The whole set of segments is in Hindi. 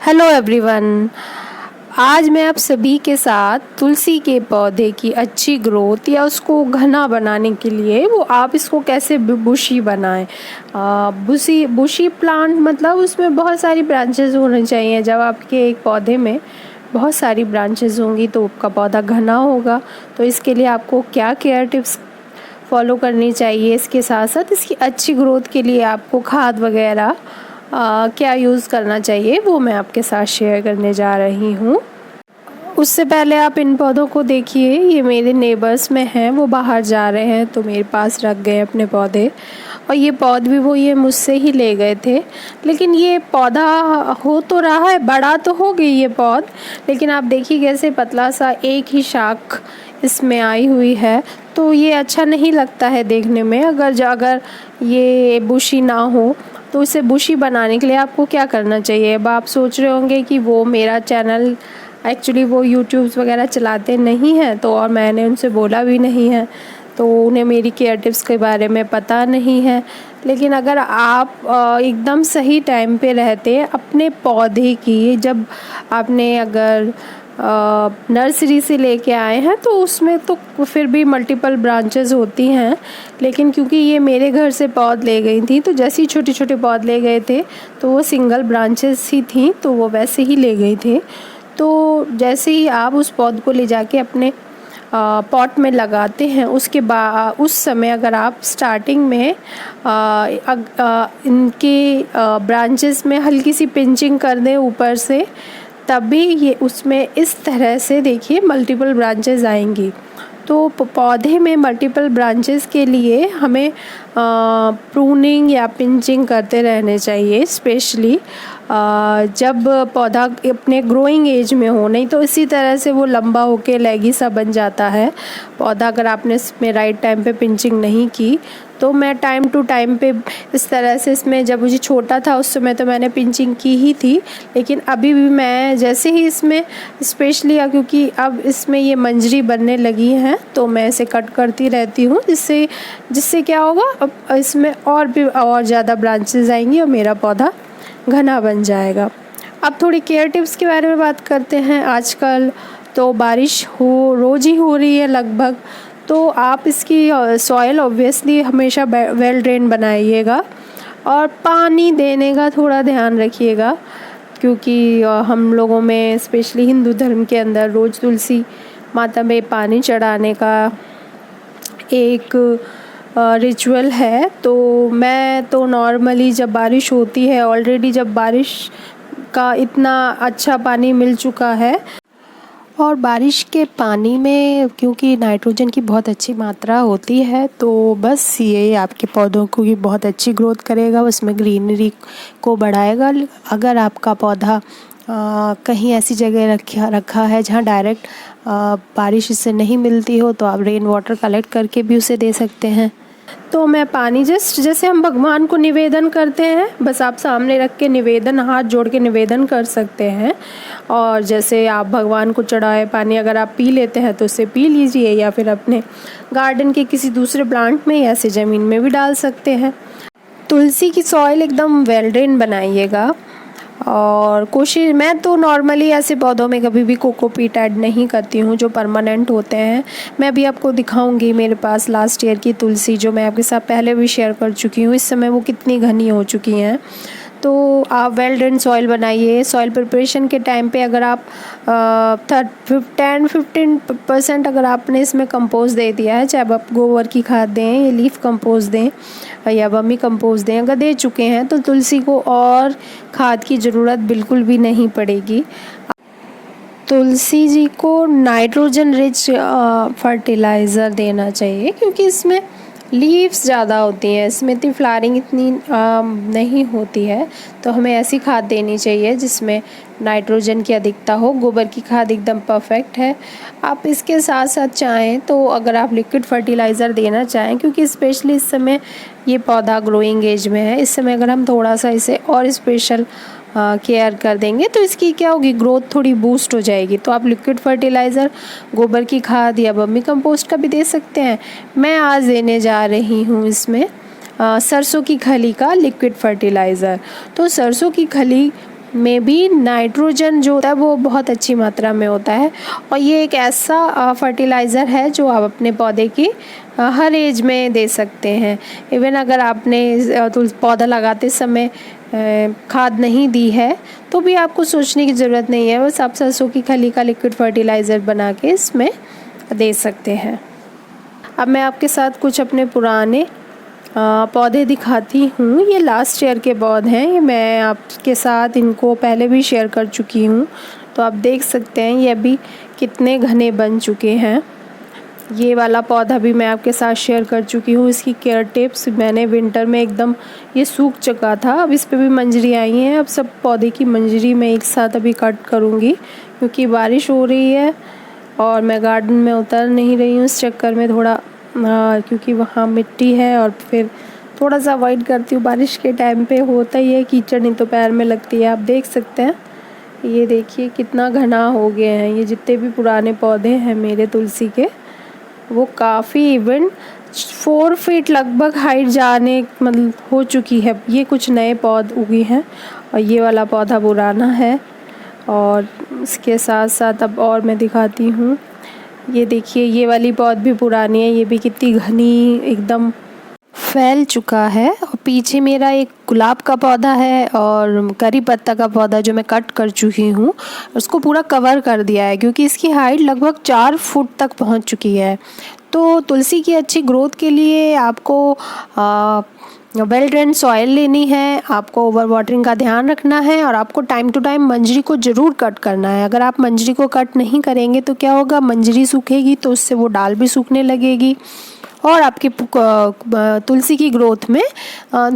Hello everyone. आज मैं आप सभी के साथ तुलसी के पौधे की अच्छी ग्रोथ या उसको घना बनाने के लिए वो आप इसको कैसे बुशी बनाएं। बुशी प्लांट मतलब उसमें बहुत सारी ब्रांचेस होनी चाहिए। जब आपके एक पौधे में बहुत सारी ब्रांचेस होंगी तो आपका पौधा घना होगा। तो इसके लिए आपको क्या केयर टिप्स फॉलो करनी चाहिए, इसके साथ साथ इसकी अच्छी ग्रोथ के लिए आपको खाद वगैरह क्या यूज़ करना चाहिए वो मैं आपके साथ शेयर करने जा रही हूँ। उससे पहले आप इन पौधों को देखिए, ये मेरे नेबर्स में हैं, वो बाहर जा रहे हैं तो मेरे पास रख गए अपने पौधे। और ये पौध भी वो ये मुझसे ही ले गए थे। लेकिन ये पौधा हो तो रहा है, बड़ा तो हो गई ये पौध, लेकिन आप देखिए कैसे पतला सा एक ही शाख इसमें आई हुई है। तो ये अच्छा नहीं लगता है देखने में। अगर ये बुशी ना हो तो इसे बुशी बनाने के लिए आपको क्या करना चाहिए। अब आप सोच रहे होंगे कि वो मेरा चैनल एक्चुअली वो यूट्यूब्स वगैरह चलाते नहीं हैं, तो और मैंने उनसे बोला भी नहीं है, तो उन्हें मेरी केयर टिप्स के बारे में पता नहीं है। लेकिन अगर आप एकदम सही टाइम पे रहते अपने पौधे की, जब आपने अगर नर्सरी से लेके आए हैं तो उसमें तो फिर भी मल्टीपल ब्रांचेस होती हैं। लेकिन क्योंकि ये मेरे घर से पौध ले गई थी, तो जैसे ही छोटे छोटे पौध ले गए थे तो वो सिंगल ब्रांचेस ही थी, तो वो वैसे ही ले गई थी। तो जैसे ही आप उस पौध को ले जाके अपने पॉट में लगाते हैं, उसके बाद उस समय अगर आप स्टार्टिंग में इनके ब्रांचेस में हल्की सी पिंचिंग कर दें ऊपर से, तभी ये उसमें इस तरह से देखिए मल्टीपल ब्रांचेस आएंगी। तो पौधे में मल्टीपल ब्रांचेस के लिए हमें प्रूनिंग या पिंचिंग करते रहने चाहिए, स्पेशली जब पौधा अपने ग्रोइंग एज में हो। नहीं तो इसी तरह से वो लंबा होके लेगी सा बन जाता है पौधा, अगर आपने इसमें राइट टाइम पे पिंचिंग नहीं की। तो मैं टाइम टू टाइम पे इस तरह से, इसमें जब मुझे छोटा था उस समय तो मैंने पिंचिंग की ही थी, लेकिन अभी भी मैं जैसे ही इसमें स्पेशली क्योंकि अब इसमें ये मंजरी बनने लगी हैं तो मैं इसे कट करती रहती हूँ, जिससे क्या होगा, अब इसमें और ज़्यादा ब्रांचेस आएंगी और मेरा पौधा घना बन जाएगा। अब थोड़ी केयर टिप्स के बारे में बात करते हैं। आजकल तो बारिश रोज़ ही हो रही है लगभग, तो आप इसकी सॉइल ऑब्वियसली हमेशा वेल ड्रेन बनाइएगा और पानी देने का थोड़ा ध्यान रखिएगा, क्योंकि हम लोगों में स्पेशली हिंदू धर्म के अंदर रोज़ तुलसी माता में पानी चढ़ाने का एक रिचुअल है। तो मैं तो नॉर्मली जब बारिश होती है, ऑलरेडी जब बारिश का इतना अच्छा पानी मिल चुका है, और बारिश के पानी में क्योंकि नाइट्रोजन की बहुत अच्छी मात्रा होती है, तो बस ये आपके पौधों को भी बहुत अच्छी ग्रोथ करेगा, उसमें ग्रीनरी को बढ़ाएगा। अगर आपका पौधा कहीं ऐसी जगह रखा है जहाँ डायरेक्ट बारिश इससे नहीं मिलती हो, तो आप रेन वाटर कलेक्ट करके भी उसे दे सकते हैं। तो मैं पानी जस्ट जैसे हम भगवान को निवेदन करते हैं, बस आप सामने रख के निवेदन, हाथ जोड़ के निवेदन कर सकते हैं। और जैसे आप भगवान को चढ़ाए पानी अगर आप पी लेते हैं तो उसे पी लीजिए, या फिर अपने गार्डन के किसी दूसरे प्लांट में या ऐसे ज़मीन में भी डाल सकते हैं। तुलसी की सॉइल एकदम वेल ड्रेन बनाइएगा। और कोशिश, मैं तो नॉर्मली ऐसे पौधों में कभी भी कोकोपीट ऐड नहीं करती हूँ जो परमानेंट होते हैं। मैं भी आपको दिखाऊंगी मेरे पास लास्ट ईयर की तुलसी, जो मैं आपके साथ पहले भी शेयर कर चुकी हूँ, इस समय वो कितनी घनी हो चुकी हैं। तो आप वेल ड्रेन सॉइल बनाइए। सॉइल प्रिपरेशन के टाइम पे अगर आप 10-15% अगर आपने इसमें कंपोस्ट दे दिया है, चाहे आप गोबर की खाद दें या लीफ कंपोस्ट दें या वर्मी कंपोस्ट दें, अगर दे चुके हैं तो तुलसी को और खाद की ज़रूरत बिल्कुल भी नहीं पड़ेगी। तुलसी जी को नाइट्रोजन रिच फर्टिलाइज़र देना चाहिए, क्योंकि इसमें लीव्स ज़्यादा होती हैं, इसमें इतनी फ्लावरिंग इतनी नहीं होती है। तो हमें ऐसी खाद देनी चाहिए जिसमें नाइट्रोजन की अधिकता हो। गोबर की खाद एकदम परफेक्ट है। आप इसके साथ साथ चाहें तो अगर आप लिक्विड फर्टिलाइज़र देना चाहें, क्योंकि स्पेशली इस समय ये पौधा ग्रोइंग एज में है, इस समय अगर हम थोड़ा सा इसे और स्पेशल केयर कर देंगे तो इसकी क्या होगी, ग्रोथ थोड़ी बूस्ट हो जाएगी। तो आप लिक्विड फर्टिलाइज़र गोबर की खाद या वर्मी कंपोस्ट का भी दे सकते हैं। मैं आज देने जा रही हूँ इसमें सरसों की खली का लिक्विड फर्टिलाइज़र। तो सरसों की खली में भी नाइट्रोजन जो होता है वो बहुत अच्छी मात्रा में होता है। और ये एक ऐसा फर्टिलाइज़र है जो आप अपने पौधे की हर एज में दे सकते हैं। इवन अगर आपने पौधा लगाते समय खाद नहीं दी है तो भी आपको सोचने की ज़रूरत नहीं है, बस आप सरसों की खली का लिक्विड फर्टिलाइज़र बना के इसमें दे सकते हैं। अब मैं आपके साथ कुछ अपने पुराने पौधे दिखाती हूँ। ये लास्ट ईयर के पौधे हैं, ये मैं आपके साथ इनको पहले भी शेयर कर चुकी हूँ, तो आप देख सकते हैं ये अभी कितने घने बन चुके हैं। ये वाला पौधा भी मैं आपके साथ शेयर कर चुकी हूँ। इसकी केयर टिप्स मैंने विंटर में एकदम ये सूख चुका था, अब इस पे भी मंजरी आई हैं। अब सब पौधे की मंजरी मैं एक साथ अभी कट करूँगी क्योंकि बारिश हो रही है और मैं गार्डन में उतर नहीं रही हूँ इस चक्कर में थोड़ा, क्योंकि वहाँ मिट्टी है और फिर थोड़ा सा अवॉइड करती हूँ। बारिश के टाइम पे होता ही है, कीचड़ नहीं तो पैर में लगती है। आप देख सकते हैं ये देखिए कितना घना हो गए हैं। ये जितने भी पुराने पौधे हैं मेरे तुलसी के वो काफ़ी इवन 4 फीट लगभग हाइट जाने मतलब हो चुकी है। ये कुछ नए पौधे उगे हैं और ये वाला पौधा पुराना है। और इसके साथ साथ अब और मैं दिखाती हूँ, ये देखिए ये वाली पौध भी पुरानी है, ये भी कितनी घनी एकदम फैल चुका है। और पीछे मेरा एक गुलाब का पौधा है और करी पत्ता का पौधा जो मैं कट कर चुकी हूँ, उसको पूरा कवर कर दिया है क्योंकि इसकी हाइट लगभग 4 फुट तक पहुँच चुकी है। तो तुलसी की अच्छी ग्रोथ के लिए आपको वेल ड्रेन सॉइल लेनी है, आपको ओवर वाटरिंग का ध्यान रखना है और आपको टाइम टू टाइम मंजरी को ज़रूर कट करना है। अगर आप मंजरी को कट नहीं करेंगे तो क्या होगा, मंजरी सूखेगी तो उससे वो डाल भी सूखने लगेगी और आपकी तुलसी की ग्रोथ में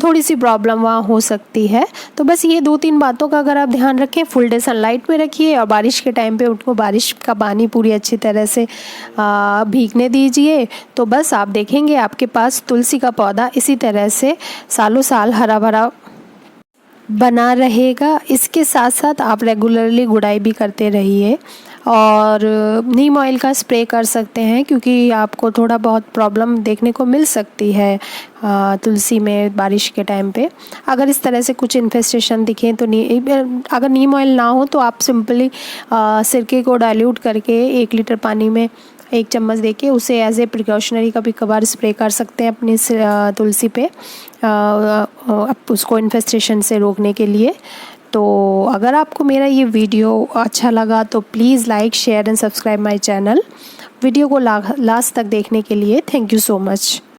थोड़ी सी प्रॉब्लम वहाँ हो सकती है। तो बस ये 2-3 बातों का अगर आप ध्यान रखें, फुल डे सनलाइट में रखिए और बारिश के टाइम पे उनको बारिश का पानी पूरी अच्छी तरह से भीगने दीजिए, तो बस आप देखेंगे आपके पास तुलसी का पौधा इसी तरह से सालों साल हरा भरा बना रहेगा। इसके साथ साथ आप रेगुलरली गुड़ाई भी करते रहिए और नीम ऑयल का स्प्रे कर सकते हैं क्योंकि आपको थोड़ा बहुत प्रॉब्लम देखने को मिल सकती है तुलसी में बारिश के टाइम पे। अगर इस तरह से कुछ इन्फेस्टेशन दिखें तो अगर नीम ऑयल ना हो तो आप सिंपली सिरके को डाइल्यूट करके 1 लीटर पानी में 1 चम्मच देके उसे एज ए प्रिकॉशनरी कभी कभार स्प्रे कर सकते हैं अपनी तुलसी पे उसको इन्फेस्टेशन से रोकने के लिए। तो अगर आपको मेरा ये वीडियो अच्छा लगा तो please like share and subscribe my channel. Video को लास्ट तक देखने के लिए थैंक यू सो मच।